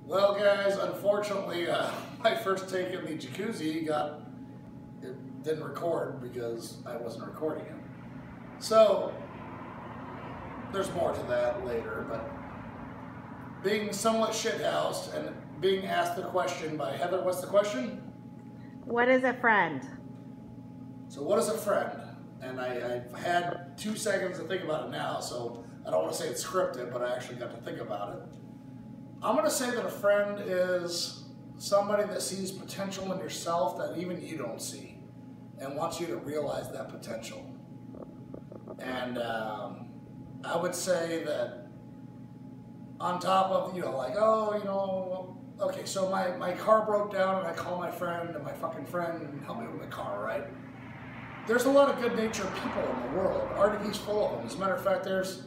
Well, guys, unfortunately, my first take in the jacuzzi it didn't record because I wasn't recording it. So, there's more to that later, but being somewhat shithoused and being asked the question by Heather, what's the question? What is a friend? So what is a friend? And I've had 2 seconds to think about it now, so I don't want to say it's scripted, but I actually got to think about it. I'm going to say that a friend is somebody that sees potential in yourself that even you don't see and wants you to realize that potential. And I would say that on top of, okay, so my car broke down and I call my friend and my fucking friend help me with my car, right? There's a lot of good-natured people in the world. RDP's full of them. As a matter of fact, there's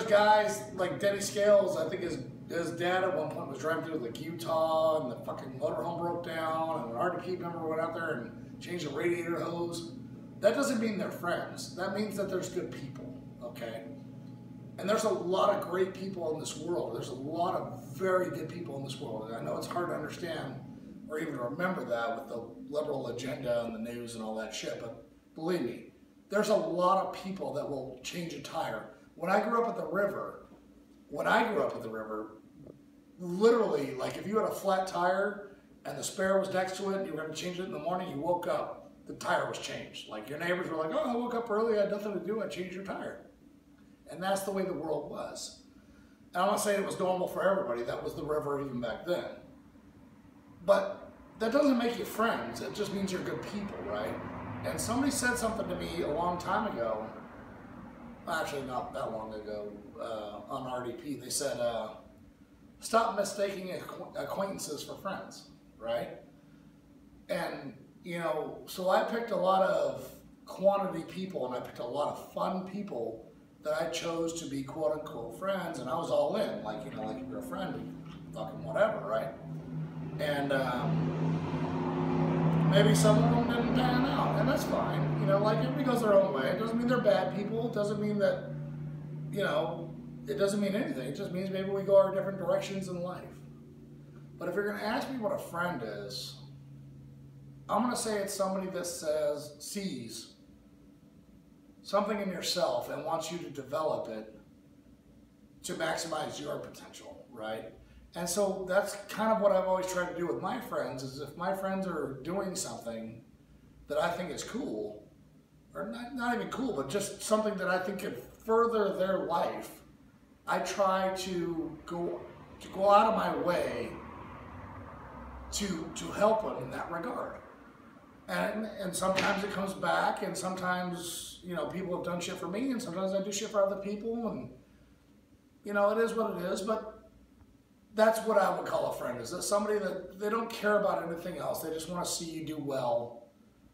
guys like Denny Scales. I think his dad at one point was driving through like Utah and the fucking motorhome broke down and an RDP member went out there and changed the radiator hose. That doesn't mean they're friends. That means that there's good people, okay? And there's a lot of great people in this world. There's a lot of very good people in this world. And I know it's hard to understand or even remember that with the liberal agenda and the news and all that shit, but believe me, there's a lot of people that will change a tire. When I grew up at the river, literally, like if you had a flat tire and the spare was next to it and you were going to change it in the morning, you woke up, the tire was changed. Like your neighbors were like, oh, I woke up early, I had nothing to do, I changed your tire. And that's the way the world was. And I'm not saying it was normal for everybody, that was the river even back then. But that doesn't make you friends, it just means you're good people, right? And somebody said something to me a long time ago, actually not that long ago, on RDP. They said, stop mistaking acquaintances for friends, right? And, so I picked a lot of quantity people and I picked a lot of fun people that I chose to be quote unquote friends, and I was all in, like you're a friend, fucking whatever, right? And maybe some of them didn't pan out, and that's fine. Like everybody goes their own way. It doesn't mean they're bad people. It doesn't mean that, it doesn't mean anything. It just means maybe we go our different directions in life. But if you're going to ask me what a friend is, I'm going to say it's somebody that sees something in yourself and wants you to develop it to maximize your potential, right? And so that's kind of what I've always tried to do with my friends, is if my friends are doing something that I think is cool, or not even cool, but just something that I think could further their life, I try to go out of my way to help them in that regard. And sometimes it comes back, and sometimes, people have done shit for me, and sometimes I do shit for other people, and, it is what it is, but that's what I would call a friend, is that somebody that they don't care about anything else. They just want to see you do well,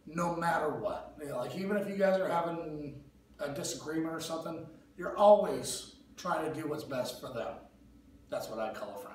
no matter what. Like even if you guys are having a disagreement or something, you're always trying to do what's best for them. That's what I'd call a friend.